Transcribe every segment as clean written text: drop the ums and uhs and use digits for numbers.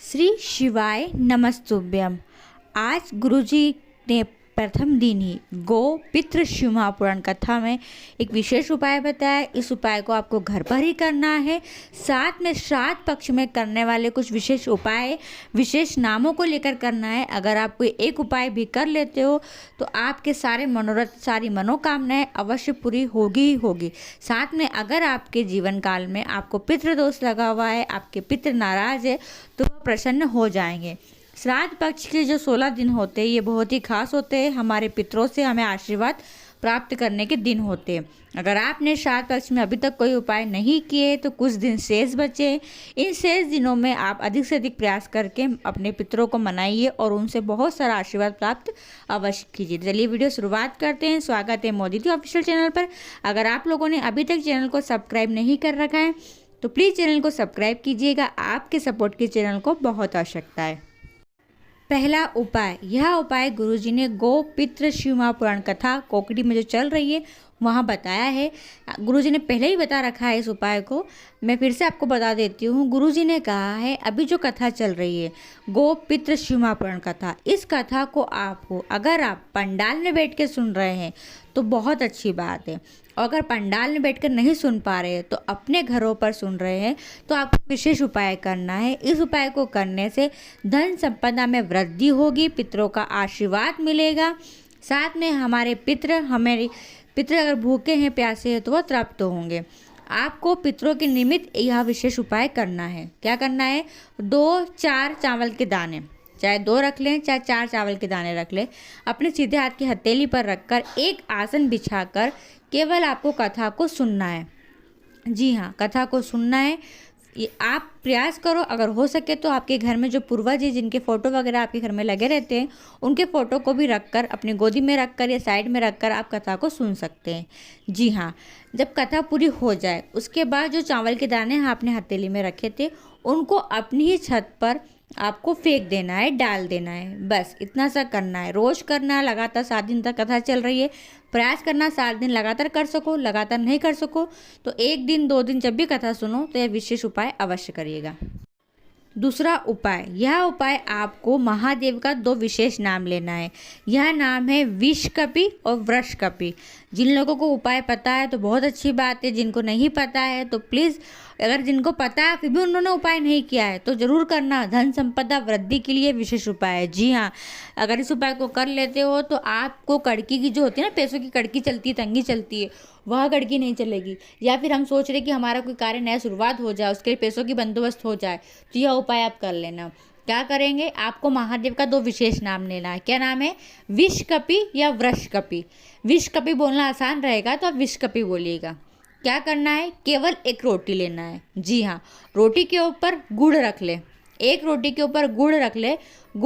श्री शिवाय नमस्तुभ्यम। आज गुरुजी ने प्रथम दिन ही गो पितृ शिव महापुराण कथा में एक विशेष उपाय बताया। इस उपाय को आपको घर पर ही करना है। साथ में श्राद्ध पक्ष में करने वाले कुछ विशेष उपाय विशेष नामों को लेकर करना है। अगर आप कोई एक उपाय भी कर लेते हो तो आपके सारे मनोरथ सारी मनोकामनाएं अवश्य पूरी होगी ही होगी। साथ में अगर आपके जीवन काल में आपको पितृदोष लगा हुआ है, आपके पितृ नाराज है, तो वह प्रसन्न हो जाएंगे। श्राद्ध पक्ष के जो 16 दिन होते हैं ये बहुत ही खास होते हैं। हमारे पितरों से हमें आशीर्वाद प्राप्त करने के दिन होते हैं। अगर आपने श्राद्ध पक्ष में अभी तक कोई उपाय नहीं किए तो कुछ दिन शेष बचे। इन शेष दिनों में आप अधिक से अधिक प्रयास करके अपने पितरों को मनाइए और उनसे बहुत सारा आशीर्वाद प्राप्त अवश्य कीजिए। चलिए वीडियो शुरुआत करते हैं। स्वागत है मोदी जी ऑफिशियल चैनल पर। अगर आप लोगों ने अभी तक चैनल को सब्सक्राइब नहीं कर रखा है तो प्लीज़ चैनल को सब्सक्राइब कीजिएगा। आपके सपोर्ट की चैनल को बहुत आवश्यकता है। पहला उपाय, यह उपाय गुरुजी ने गो पितृ शिव महापुराण कथा कोकड़ी में जो चल रही है वहाँ बताया है। गुरुजी ने पहले ही बता रखा है इस उपाय को, मैं फिर से आपको बता देती हूँ। गुरुजी ने कहा है अभी जो कथा चल रही है गो पितृ शिव महापुराण कथा, इस कथा को आपको अगर आप पंडाल में बैठ के सुन रहे हैं तो बहुत अच्छी बात है, और अगर पंडाल में बैठकर नहीं सुन पा रहे हैं तो अपने घरों पर सुन रहे हैं तो आपको विशेष उपाय करना है। इस उपाय को करने से धन संपदा में वृद्धि होगी, पितरों का आशीर्वाद मिलेगा। साथ में हमारे पितर अगर भूखे हैं प्यासे हैं तो वह तृप्त होंगे। आपको पितरों के निमित्त यह विशेष उपाय करना है। क्या करना है? 2-4 चावल के दाने, चाहे 2 रख लें चाहे 4 चावल के दाने रख लें, अपने सीधे हाथ की हथेली पर रखकर एक आसन बिछाकर केवल आपको कथा को सुनना है। जी हाँ, कथा को सुनना है। ये आप प्रयास करो, अगर हो सके तो आपके घर में जो पूर्वज हैं जिनके फ़ोटो वगैरह आपके घर में लगे रहते हैं उनके फ़ोटो को भी रखकर अपनी गोदी में रखकर या साइड में रखकर आप कथा को सुन सकते हैं। जी हाँ, जब कथा पूरी हो जाए उसके बाद जो चावल के दाने आपने हथेली में रखे थे उनको अपनी ही छत पर आपको फेंक देना है, डाल देना है। बस इतना सा करना है। रोज़ करना है, लगातार 7 दिन तक कथा चल रही है। प्रयास करना 7 दिन लगातार कर सको, लगातार नहीं कर सको तो 1 दिन 2 दिन जब भी कथा सुनो तो यह विशेष उपाय अवश्य करिएगा। दूसरा उपाय, यह उपाय आपको महादेव का 2 विशेष नाम लेना है। यह नाम है विषकपि और वृषकपि। जिन लोगों को उपाय पता है तो बहुत अच्छी बात है, जिनको नहीं पता है तो प्लीज़, अगर जिनको पता है फिर भी उन्होंने उपाय नहीं किया है तो ज़रूर करना। धन संपदा वृद्धि के लिए विशेष उपाय है। जी हाँ, अगर इस उपाय को कर लेते हो तो आपको कड़की की जो होती है ना, पैसों की कड़की चलती है, तंगी चलती है, वह कड़की नहीं चलेगी। या फिर हम सोच रहे कि हमारा कोई कार्य नया शुरुआत हो जाए, उसके लिए पैसों की बंदोबस्त हो जाए, तो यह उपाय आप कर लेना। क्या करेंगे? आपको महादेव का 2 विशेष नाम लेना है। क्या नाम है? विषकपि या वृषकपि। विषकपि बोलना आसान रहेगा तो आप विषकपि बोलिएगा। क्या करना है? केवल एक रोटी लेना है। जी हाँ, रोटी के ऊपर गुड़ रख ले। एक रोटी के ऊपर गुड़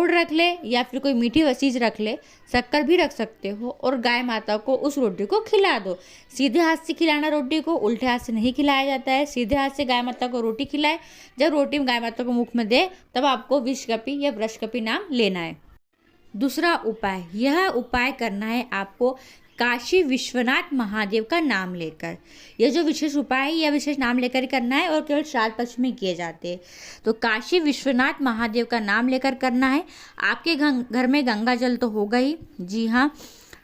रख ले या फिर कोई मीठी चीज़ रख ले, शक्कर भी रख सकते हो, और गाय माता को उस रोटी को खिला दो। सीधे हाथ से खिलाना रोटी को, उल्टे हाथ से नहीं खिलाया जाता है। सीधे हाथ से गाय माता को रोटी खिलाए, जब रोटी गाय माता को मुख में दे तब आपको विषकपि या वृषकपि नाम लेना है। दूसरा उपाय, यह उपाय करना है आपको काशी विश्वनाथ महादेव का नाम लेकर। यह जो विशेष उपाय है यह विशेष नाम लेकर करना है और केवल श्राद्ध पक्ष में किए जाते हैं। तो काशी विश्वनाथ महादेव का नाम लेकर करना है। आपके घर में गंगा जल तो होगा ही। जी हाँ,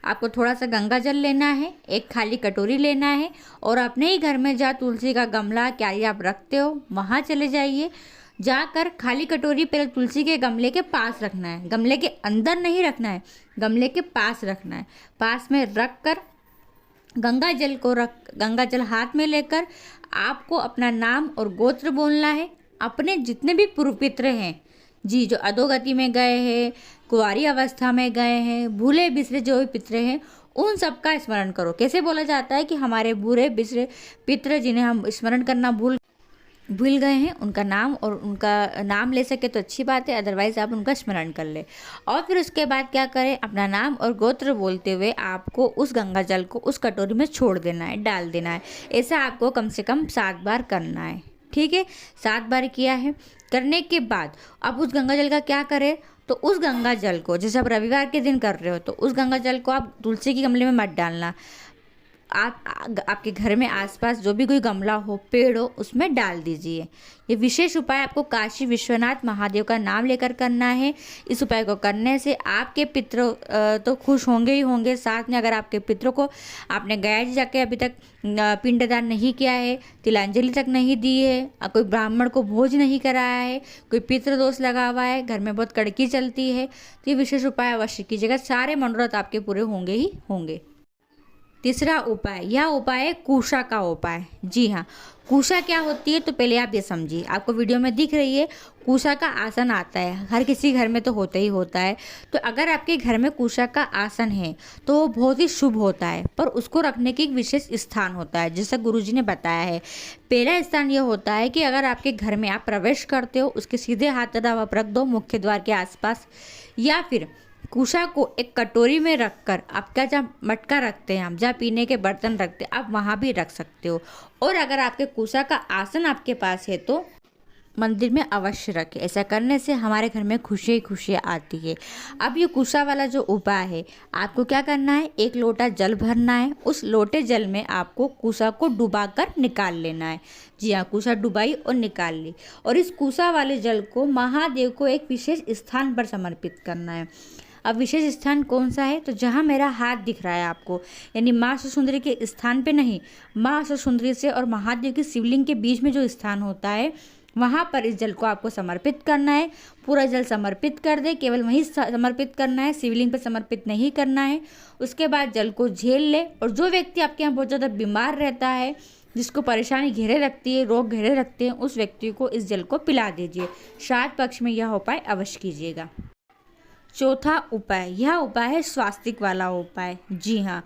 आपको थोड़ा सा गंगा जल लेना है, एक खाली कटोरी लेना है, और अपने ही घर में जहाँ तुलसी का गमला क्यारी आप रखते हो वहाँ चले जाइए। जाकर खाली कटोरी पहले तुलसी के गमले के पास रखना है, गमले के अंदर नहीं रखना है, गमले के पास रखना है। पास में रख कर गंगा जल हाथ में लेकर आपको अपना नाम और गोत्र बोलना है। अपने जितने भी पूर्व पितर हैं, जी, जो अधोगति में गए हैं, कुंवारी अवस्था में गए हैं, भूले बिसरे जो भी पितर हैं, उन सब का स्मरण करो। कैसे बोला जाता है कि हमारे भूले बिसरे पितर जिन्हें हम स्मरण करना भूल गए हैं उनका नाम, और उनका नाम ले सके तो अच्छी बात है, अदरवाइज़ आप उनका स्मरण कर ले। और फिर उसके बाद क्या करें? अपना नाम और गोत्र बोलते हुए आपको उस गंगा जल को उस कटोरी में छोड़ देना है, डाल देना है। ऐसा आपको कम से कम 7 बार करना है। ठीक है, 7 बार किया है। करने के बाद अब उस गंगा जल का क्या करें? तो उस गंगा जल को, जैसे आप रविवार के दिन कर रहे हो तो उस गंगा जल को आप तुलसी के गमले में मत डालना, आप आपके घर में आसपास जो भी कोई गमला हो, पेड़ हो, उसमें डाल दीजिए। ये विशेष उपाय आपको काशी विश्वनाथ महादेव का नाम लेकर करना है। इस उपाय को करने से आपके पितरों तो खुश होंगे ही होंगे, साथ में अगर आपके पितरों को आपने गया जी जाके अभी तक पिंडदान नहीं किया है, तिलांजलि तक नहीं दी है, कोई ब्राह्मण को भोज नहीं कराया है, कोई पितृदोष लगा हुआ है, घर में बहुत कड़की चलती है, तो ये विशेष उपाय अवश्य कीजिएगा। सारे मनोरथ आपके पूरे होंगे ही होंगे। तीसरा उपाय, यह उपाय है कुशा का उपाय। जी हाँ, कुशा क्या होती है तो पहले आप ये समझिए। आपको वीडियो में दिख रही है कुशा का आसन आता है, हर किसी घर में तो होता ही होता है। तो अगर आपके घर में कुशा का आसन है तो वो बहुत ही शुभ होता है, पर उसको रखने की एक विशेष स्थान होता है, जैसा गुरुजी ने बताया है। पहला स्थान ये होता है कि अगर आपके घर में आप प्रवेश करते हो, उसके सीधे हाथ तरफ आप रख दो मुख्य द्वार के आसपास, या फिर कुशा को एक कटोरी में रखकर, आपका जहाँ मटका रखते हैं, हम जहाँ पीने के बर्तन रखते हैं, आप वहाँ भी रख सकते हो। और अगर आपके कुशा का आसन आपके पास है तो मंदिर में अवश्य रखें। ऐसा करने से हमारे घर में खुशी ही खुशियाँ आती है। अब ये कुशा वाला जो उपाय है, आपको क्या करना है, एक लोटा जल भरना है, उस लोटे जल में आपको कुशा को डुबाकर निकाल लेना है। जी हाँ, कुशा डुबाई और निकाल ली, और इस कुशा वाले जल को महादेव को एक विशेष स्थान पर समर्पित करना है। अब विशेष स्थान कौन सा है, तो जहाँ मेरा हाथ दिख रहा है आपको, यानी माँ सुंदरी के स्थान पे नहीं, माँ सुंदरी से और महादेव की शिवलिंग के बीच में जो स्थान होता है, वहाँ पर इस जल को आपको समर्पित करना है। पूरा जल समर्पित कर दे, केवल वहीं समर्पित करना है, शिवलिंग पर समर्पित नहीं करना है। उसके बाद जल को झेल ले, और जो व्यक्ति आपके यहाँ बहुत ज़्यादा बीमार रहता है, जिसको परेशानी घेरे रखती है, रोग घेरे रखते हैं, उस व्यक्ति को इस जल को पिला दीजिए। श्राद्ध पक्ष में यह उपाय अवश्य कीजिएगा। चौथा उपाय, यह उपाय है स्वास्तिक वाला उपाय। जी हाँ,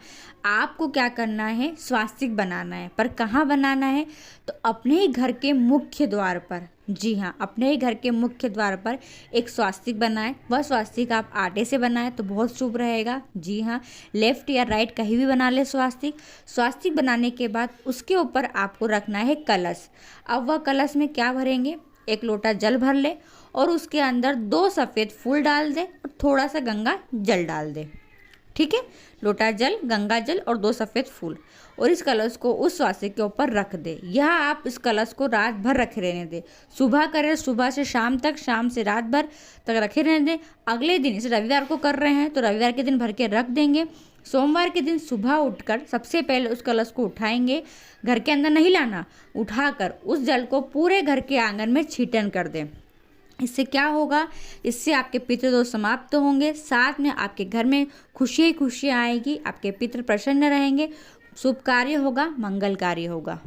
आपको क्या करना है, स्वास्तिक बनाना है, पर कहाँ बनाना है, तो अपने ही घर के मुख्य द्वार पर। जी हाँ, अपने ही घर के मुख्य द्वार पर एक स्वास्तिक बनाएं। वह स्वास्तिक आप आटे से बनाएं तो बहुत शुभ रहेगा। जी हाँ, लेफ्ट या राइट कहीं भी बना ले स्वास्तिक। स्वास्तिक बनाने के बाद उसके ऊपर आपको रखना है कलश। अब वह कलश में क्या भरेंगे, एक लोटा जल भर ले और उसके अंदर 2 सफ़ेद फूल डाल दे और थोड़ा सा गंगा जल डाल दे। ठीक है, लोटा जल, गंगा जल और 2 सफ़ेद फूल, और इस कलश को उस स्वास्तिक के ऊपर रख दे। यह आप इस कलश को रात भर रखे रहने दें। सुबह करें, सुबह से शाम तक, शाम से रात भर तक रखे रहने दें। अगले दिन, इसे रविवार को कर रहे हैं तो रविवार के दिन भर के रख देंगे। सोमवार के दिन सुबह उठकर सबसे पहले उस कलश को उठाएंगे, घर के अंदर नहीं लाना, उठाकर उस जल को पूरे घर के आंगन में छीटन कर दें। इससे क्या होगा, इससे आपके पितृदोष समाप्त होंगे, साथ में आपके घर में खुशी ही खुशियाँ आएगी, आपके पितृ प्रसन्न रहेंगे, शुभ कार्य होगा, मंगल कार्य होगा।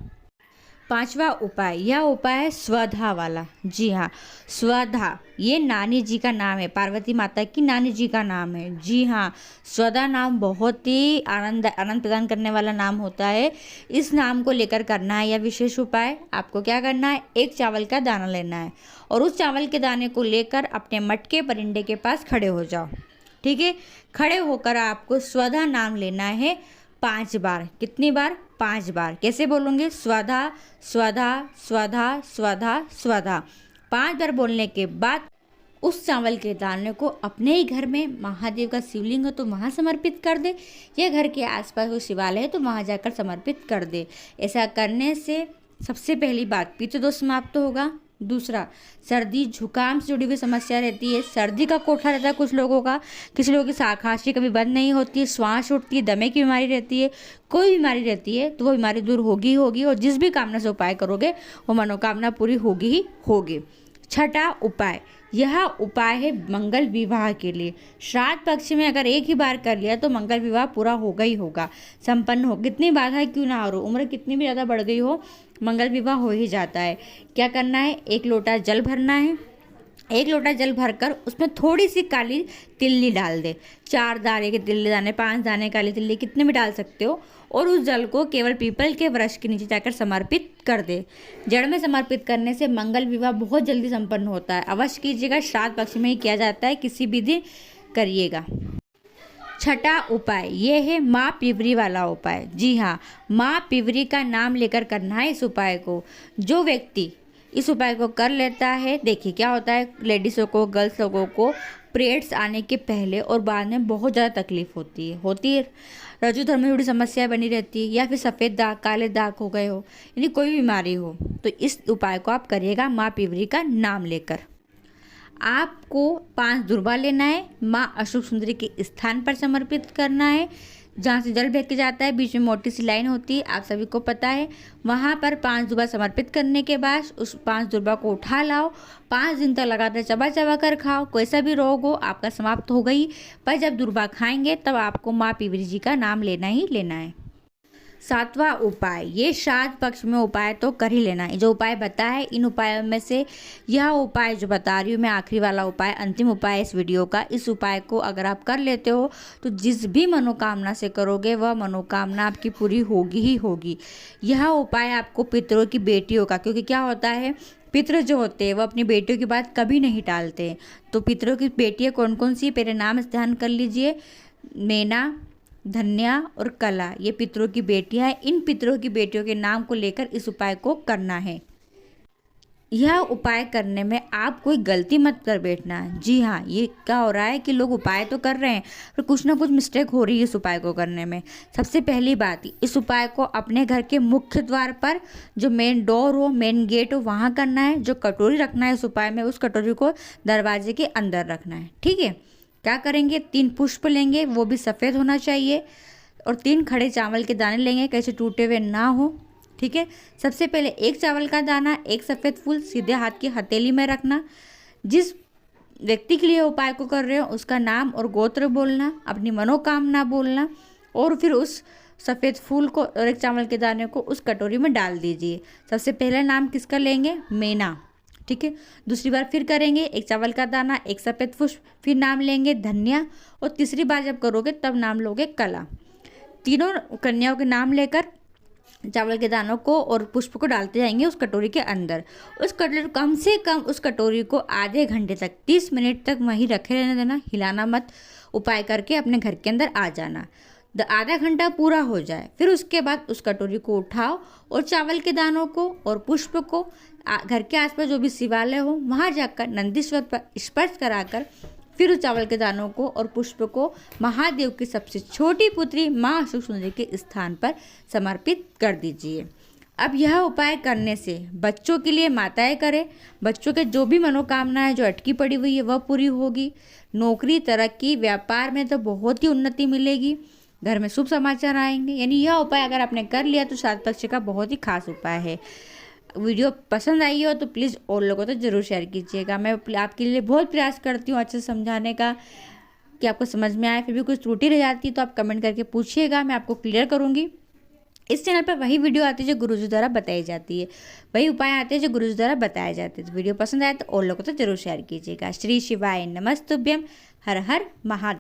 पांचवा उपाय, यह उपाय है स्वधा वाला। जी हाँ, स्वधा ये नानी जी का नाम है, पार्वती माता की नानी जी का नाम है। जी हाँ, स्वधा नाम बहुत ही आनंद प्रदान करने वाला नाम होता है। इस नाम को लेकर करना है यह विशेष उपाय। आपको क्या करना है, एक चावल का दाना लेना है और उस चावल के दाने को लेकर अपने मटके परिंदे के पास खड़े हो जाओ। ठीक है, खड़े होकर आपको स्वधा नाम लेना है 5 बार। कितनी बार, 5 बार। कैसे बोलोगे, स्वधा स्वधा स्वधा स्वधा स्वधा। 5 बार बोलने के बाद उस चावल के दाने को अपने ही घर में, महादेव का शिवलिंग हो तो वहाँ समर्पित कर दे, या घर के आसपास कोई शिवालय है तो वहाँ जाकर समर्पित कर दे। ऐसा करने से सबसे पहली बात, पितृदोष समाप्त होगा। दूसरा, सर्दी जुकाम से जुड़ी हुई समस्या रहती है, सर्दी का कोठा रहता है कुछ लोगों का, किसी लोगों की खांसी कभी बंद नहीं होती है, श्वास उठती है, दमे की बीमारी रहती है, कोई बीमारी रहती है तो वो बीमारी दूर होगी ही होगी, और जिस भी कामना से उपाय करोगे वो मनोकामना पूरी होगी ही होगी। छठा उपाय, यह उपाय है मंगल विवाह के लिए। श्राद्ध पक्ष में अगर एक ही बार कर लिया तो मंगल विवाह पूरा होगा ही होगा, संपन्न हो, कितनी बाधा क्यों ना हो, उम्र कितनी भी ज़्यादा बढ़ गई हो, मंगल विवाह हो ही जाता है। क्या करना है, एक लोटा जल भरना है, एक लोटा जल भरकर उसमें थोड़ी सी काली तिल्ली डाल दे, 4 दाने के तिल्ली दाने, 5 दाने काली तिल्ली, कितने भी डाल सकते हो, और उस जल को केवल पीपल के वृक्ष के नीचे जाकर समर्पित कर दे। जड़ में समर्पित करने से मंगल विवाह बहुत जल्दी संपन्न होता है। अवश्य कीजिएगा, श्राद्ध पक्ष में ही किया जाता है, किसी भी दिन करिएगा। छठा उपाय ये है माँ पिवरी वाला उपाय। जी हाँ, माँ पिवरी का नाम लेकर करना है इस उपाय को। जो व्यक्ति इस उपाय को कर लेता है, देखिए क्या होता है, लेडीज़ों को, गर्ल्स लोगों को पीरियड्स आने के पहले और बाद में बहुत ज़्यादा तकलीफ होती है रज्जु धर्म में थोड़ी समस्या बनी रहती है, या फिर सफ़ेद दाग काले दाग हो गए हो, यानी कोई भी बीमारी हो, तो इस उपाय को आप करिएगा माँ पिवरी का नाम लेकर। आपको 5 दुर्बा लेना है, माँ अशोक सुंदरी के स्थान पर समर्पित करना है, जहाँ से जल बह के जाता है, बीच में मोटी सी लाइन होती है, आप सभी को पता है। वहाँ पर 5 दुर्बा समर्पित करने के बाद उस 5 दुर्बा को उठा लाओ, 5 दिन तक लगातार चबा चबा कर खाओ। कोई सा भी रोग हो आपका समाप्त हो गई। पर जब दुर्बा खाएंगे तब आपको माँ पिवरी जी का नाम लेना ही लेना है। 7वां उपाय, ये श्राद्ध पक्ष में उपाय तो कर ही लेना है। जो उपाय बताए इन उपायों में से यह उपाय जो बता रही हूँ मैं, आखिरी वाला उपाय, अंतिम उपाय इस वीडियो का। इस उपाय को अगर आप कर लेते हो तो जिस भी मनोकामना से करोगे वह मनोकामना आपकी पूरी होगी ही होगी। यह उपाय आपको पितरों की बेटियों का, क्योंकि क्या होता है, पितृ जो होते हैं वो अपनी बेटियों की बात कभी नहीं टालते। तो पितरों की बेटियाँ कौन कौन सी, मेरे नाम ध्यान कर लीजिए, मैना, धन्या और कला, ये पितरों की बेटियां हैं। इन पितरों की बेटियों के नाम को लेकर इस उपाय को करना है। यह उपाय करने में आप कोई गलती मत कर बैठना। जी हाँ, ये क्या हो रहा है कि लोग उपाय तो कर रहे हैं पर कुछ ना कुछ मिस्टेक हो रही है इस उपाय को करने में। सबसे पहली बात, इस उपाय को अपने घर के मुख्य द्वार पर, जो मेन डोर हो, मेन गेट हो, वहाँ करना है। जो कटोरी रखना है इस उपाय में, उस कटोरी को दरवाजे के अंदर रखना है। ठीक है, क्या करेंगे, 3 पुष्प लेंगे, वो भी सफ़ेद होना चाहिए, और 3 खड़े चावल के दाने लेंगे, कैसे टूटे हुए ना हो। ठीक है, सबसे पहले 1 चावल का दाना, 1 सफ़ेद फूल सीधे हाथ की हथेली में रखना। जिस व्यक्ति के लिए उपाय को कर रहे हो उसका नाम और गोत्र बोलना, अपनी मनोकामना बोलना, और फिर उस सफ़ेद फूल को और 1 चावल के दाने को उस कटोरी में डाल दीजिए। सबसे पहला नाम किसका लेंगे, मैना। ठीक है, दूसरी बार फिर करेंगे, 1 चावल का दाना, 1 सफ़ेद पुष्प, फिर नाम लेंगे धन्या, और तीसरी बार जब करोगे तब नाम लोगे कला। तीनों कन्याओं के नाम लेकर चावल के दानों को और पुष्प को डालते जाएंगे उस कटोरी के अंदर। उस कटोरी कम से कम उस कटोरी को आधे घंटे तक, 30 मिनट तक वहीं रखे रहने देना, हिलाना मत। उपाय करके अपने घर के अंदर आ जाना। आधा घंटा पूरा हो जाए, फिर उसके बाद उस कटोरी को उठाओ और चावल के दानों को और पुष्प को घर के आसपास जो भी शिवालय हो वहाँ जाकर नंदीश्वर पर स्पर्श कराकर फिर उस चावल के दानों को और पुष्प को महादेव की सबसे छोटी पुत्री माँ अशोक सुंदरी के स्थान पर समर्पित कर दीजिए। अब यह उपाय करने से बच्चों के लिए माताएं करें, बच्चों के जो भी मनोकामना है जो अटकी पड़ी हुई है वह पूरी होगी। नौकरी, तरक्की, व्यापार में तो बहुत ही उन्नति मिलेगी, घर में शुभ समाचार आएंगे। यानी यह उपाय अगर आपने कर लिया तो श्राद्ध पक्ष का बहुत ही खास उपाय है। वीडियो पसंद आई हो तो प्लीज़ और लोगों तक जरूर शेयर कीजिएगा। मैं आपके लिए बहुत प्रयास करती हूँ अच्छे से समझाने का कि आपको समझ में आए। फिर भी कुछ त्रुटि रह जाती है तो आप कमेंट करके पूछिएगा, मैं आपको क्लियर करूँगी। इस चैनल पर वही वीडियो आती है जो गुरुजी द्वारा बताई जाती है, वही उपाय आते हैं जो गुरुजी द्वारा बताए जाते हैं। तो वीडियो पसंद आए तो और लोगों तक जरूर शेयर कीजिएगा। श्री शिवाय नमस्तुभ्यम। हर हर महादेव।